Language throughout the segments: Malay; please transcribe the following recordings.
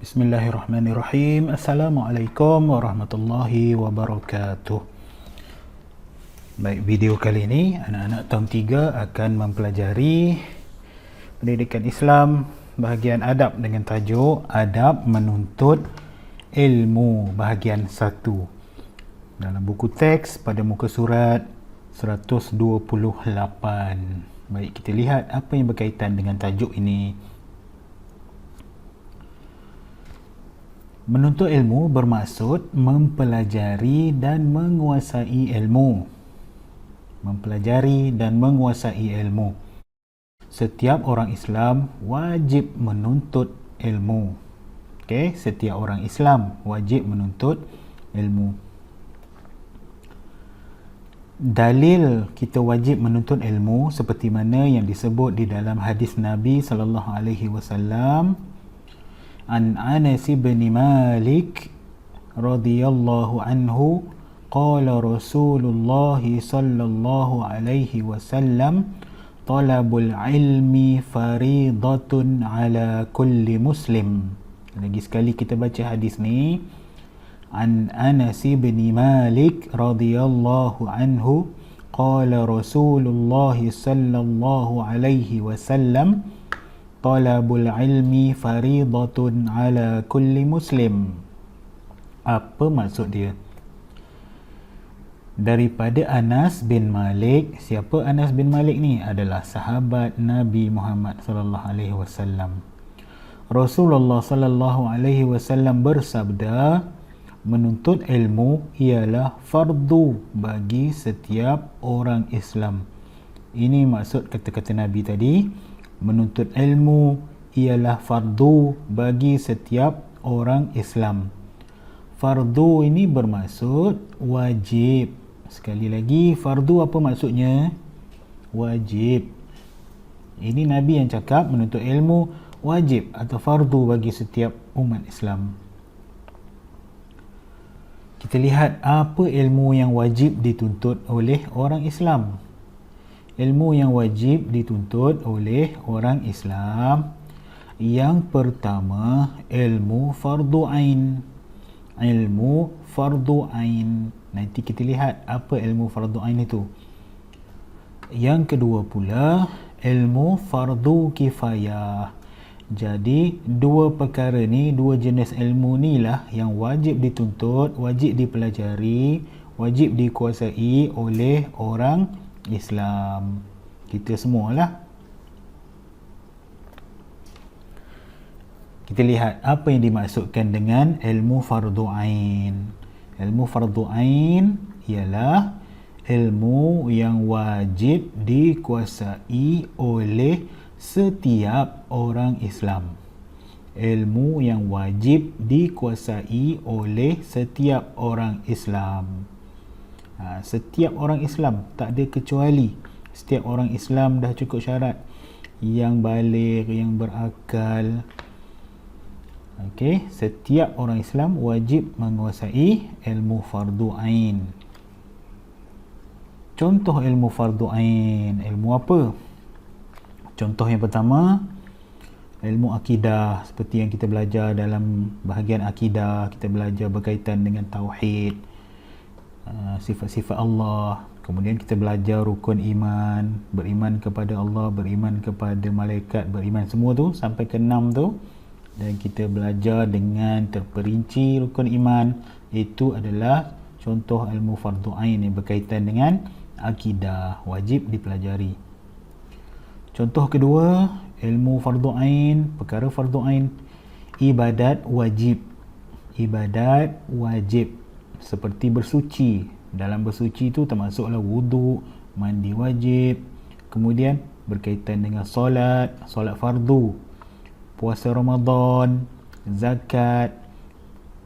Bismillahirrahmanirrahim. Assalamualaikum warahmatullahi wabarakatuh. Baik, video kali ini anak-anak tahun 3 akan mempelajari pendidikan Islam bahagian adab dengan tajuk Adab Menuntut Ilmu bahagian 1 dalam buku teks pada muka surat 128. Baik, kita lihat apa yang berkaitan dengan tajuk ini. Menuntut ilmu bermaksud mempelajari dan menguasai ilmu. Mempelajari dan menguasai ilmu. Setiap orang Islam wajib menuntut ilmu. Okey, setiap orang Islam wajib menuntut ilmu. Dalil kita wajib menuntut ilmu seperti mana yang disebut di dalam hadis Nabi sallallahu alaihi wasallam, an Anas bin Malik radhiyallahu anhu qala Rasulullah sallallahu alaihi wasallam talabul ilmi faridatun ala kulli muslim. Lagi sekali kita baca hadis ni, an Anas bin Malik radhiyallahu anhu qala Rasulullah sallallahu alaihi wasallam talabul ilmi faridatun ala kulli muslim. Apa maksud dia? Daripada Anas bin Malik. Siapa Anas bin Malik ni? Adalah sahabat Nabi Muhammad sallallahu alaihi wasallam. Rasulullah sallallahu alaihi wasallam bersabda, menuntut ilmu ialah fardu bagi setiap orang Islam. Ini maksud kata-kata Nabi tadi. Menuntut ilmu ialah fardu bagi setiap orang Islam. Fardu ini bermaksud wajib. Sekali lagi, fardu apa maksudnya? Wajib. Ini Nabi yang cakap menuntut ilmu wajib atau fardu bagi setiap umat Islam. Kita lihat apa ilmu yang wajib dituntut oleh orang Islam. Ilmu yang wajib dituntut oleh orang Islam. Yang pertama, ilmu fardu ain. Ilmu fardu ain. Nanti kita lihat apa ilmu fardu ain itu. Yang kedua pula, ilmu fardu kifayah. Jadi, dua perkara ni, dua jenis ilmu ni lah yang wajib dituntut, wajib dipelajari, wajib dikuasai oleh orang Islam. Kita semualah. Kita lihat apa yang dimaksudkan dengan ilmu fardu ain. Ilmu fardu ain ialah ilmu yang wajib dikuasai oleh setiap orang Islam. Ilmu yang wajib dikuasai oleh setiap orang Islam. Setiap orang Islam, tak ada kecuali. Setiap orang Islam dah cukup syarat, yang baligh, yang berakal. Okey, setiap orang Islam wajib menguasai ilmu fardu ain. Contoh ilmu fardu ain, ilmu apa? Contoh yang pertama, ilmu akidah. Seperti yang kita belajar dalam bahagian akidah, kita belajar berkaitan dengan tauhid, sifat-sifat Allah. Kemudian kita belajar rukun iman, beriman kepada Allah, beriman kepada malaikat, beriman semua tu sampai ke 6 tu. Dan kita belajar dengan terperinci rukun iman. Itu adalah contoh ilmu fardu ain yang berkaitan dengan akidah, wajib dipelajari. Contoh kedua, ilmu fardu ain, perkara fardu ain, ibadat wajib. Ibadat wajib seperti bersuci. Dalam bersuci itu termasuklah wuduk, mandi wajib. Kemudian berkaitan dengan solat, solat fardu, puasa Ramadan, zakat,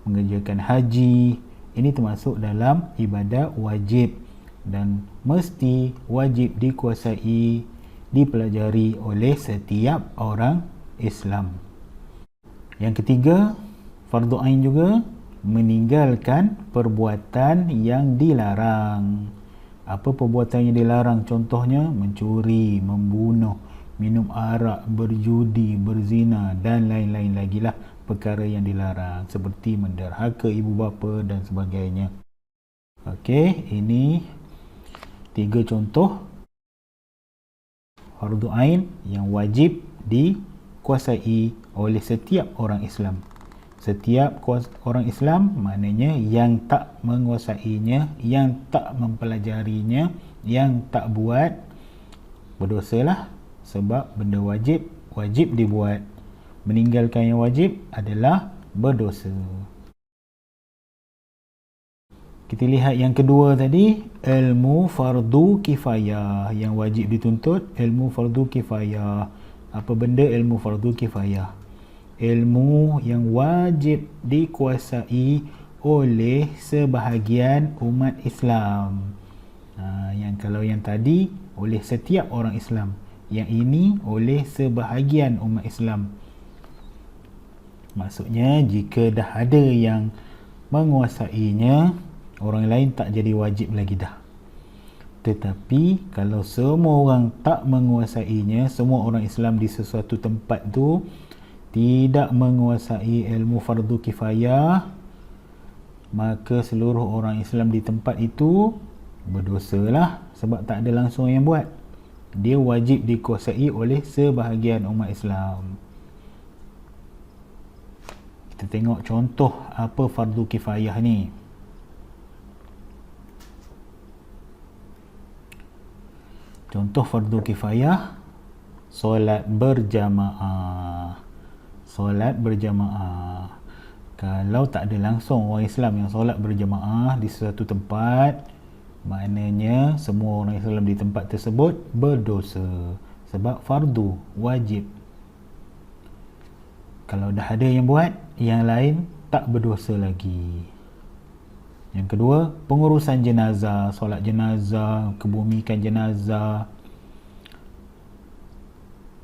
mengerjakan haji. Ini termasuk dalam ibadat wajib dan mesti wajib dikuasai, dipelajari oleh setiap orang Islam. Yang ketiga, fardu ain juga meninggalkan perbuatan yang dilarang. Apa perbuatan yang dilarang? Contohnya mencuri, membunuh, minum arak, berjudi, berzina dan lain-lain lagi lah perkara yang dilarang seperti menderhaka ibu bapa dan sebagainya. Okey, ini 3 contoh fardu ain yang wajib dikuasai oleh setiap orang Islam. Setiap orang Islam maknanya yang tak menguasainya, yang tak mempelajarinya, yang tak buat, berdosalah, sebab benda wajib dibuat. Meninggalkan yang wajib adalah berdosa. Kita lihat yang kedua tadi, ilmu fardu kifayah. Yang wajib dituntut ilmu fardu kifayah. Apa benda ilmu fardu kifayah? Ilmu yang wajib dikuasai oleh sebahagian umat Islam. Kalau yang tadi oleh setiap orang Islam, yang ini oleh sebahagian umat Islam. Maksudnya jika dah ada yang menguasainya, orang lain tak jadi wajib lagi dah. Tetapi kalau semua orang tak menguasainya, semua orang Islam di sesuatu tempat tu tidak menguasai ilmu fardu kifayah, maka seluruh orang Islam di tempat itu berdosalah sebab tak ada langsung yang buat. Dia wajib dikuasai oleh sebahagian umat Islam. Kita tengok contoh apa fardu kifayah ni. Contoh fardu kifayah, solat berjamaah. Solat berjamaah. Kalau tak ada langsung orang Islam yang solat berjamaah di sesuatu tempat, maknanya semua orang Islam di tempat tersebut berdosa sebab fardu, wajib. Kalau dah ada yang buat, yang lain tak berdosa lagi. Yang kedua, pengurusan jenazah, solat jenazah, kebumikan jenazah.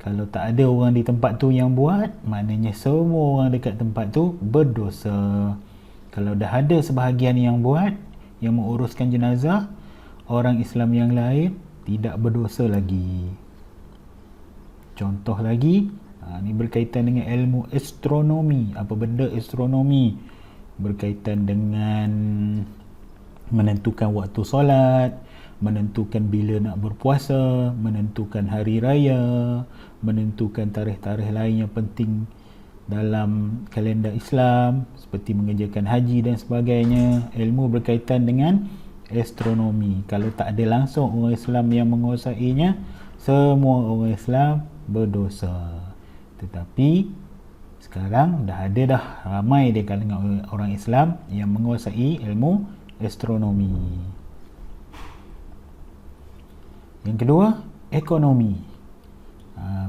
Kalau tak ada orang di tempat tu yang buat, maknanya semua orang dekat tempat tu berdosa. Kalau dah ada sebahagian yang buat, yang menguruskan jenazah, orang Islam yang lain tidak berdosa lagi. Contoh lagi, ini berkaitan dengan ilmu astronomi. Apa benda astronomi? Berkaitan dengan menentukan waktu solat, menentukan bila nak berpuasa, menentukan hari raya, menentukan tarikh-tarikh lain yang penting dalam kalender Islam seperti mengerjakan haji dan sebagainya. Ilmu berkaitan dengan astronomi. Kalau tak ada langsung orang Islam yang menguasainya, semua orang Islam berdosa. Tetapi sekarang dah ada dah ramai di kalangan orang Islam yang menguasai ilmu astronomi. Yang kedua, ekonomi,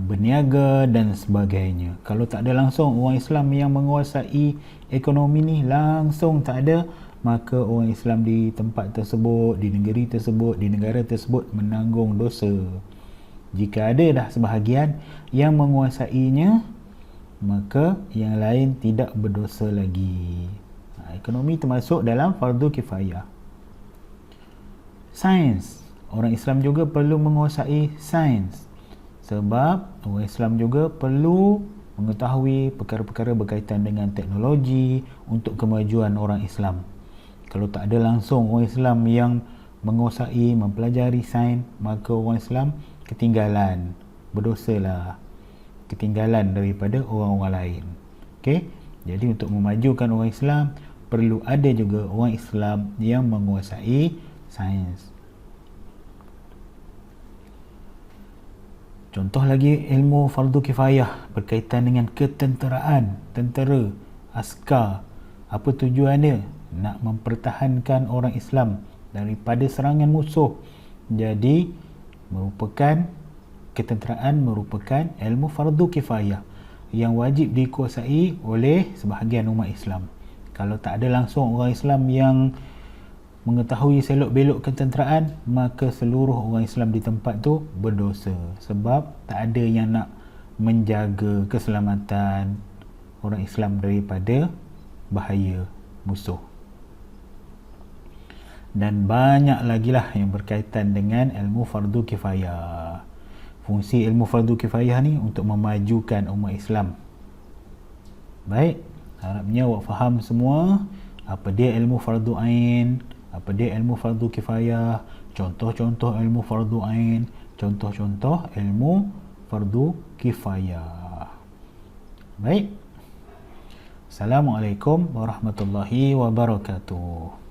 berniaga dan sebagainya. Kalau tak ada langsung orang Islam yang menguasai ekonomi ni, langsung tak ada, maka orang Islam di tempat tersebut, di negeri tersebut, di negara tersebut menanggung dosa. Jika ada dah sebahagian yang menguasainya, maka yang lain tidak berdosa lagi. Ekonomi termasuk dalam fardu kifayah. Sains, orang Islam juga perlu menguasai sains sebab orang Islam juga perlu mengetahui perkara-perkara berkaitan dengan teknologi untuk kemajuan orang Islam. Kalau tak ada langsung orang Islam yang menguasai, mempelajari sains, maka orang Islam ketinggalan, berdosalah, ketinggalan daripada orang-orang lain. Okey, jadi untuk memajukan orang Islam perlu ada juga orang Islam yang menguasai sains. Contoh lagi ilmu fardu kifayah berkaitan dengan ketenteraan, tentera, askar. Apa tujuannya? Nak mempertahankan orang Islam daripada serangan musuh. Jadi merupakan ketenteraan merupakan ilmu fardu kifayah yang wajib dikuasai oleh sebahagian umat Islam. Kalau tak ada langsung orang Islam yang mengetahui selok-belok ketenteraan, maka seluruh orang Islam di tempat tu berdosa sebab tak ada yang nak menjaga keselamatan orang Islam daripada bahaya musuh. Dan banyak lagi lah yang berkaitan dengan ilmu fardu kifayah. fungsi ilmu fardu kifayah ni untuk memajukan umat Islam. Baik, harapnya awak faham semua apa dia ilmu fardu ain, apa dia ilmu fardu kifayah, contoh-contoh ilmu fardu ain, contoh-contoh ilmu fardu kifayah. Baik. Assalamualaikum warahmatullahi wabarakatuh.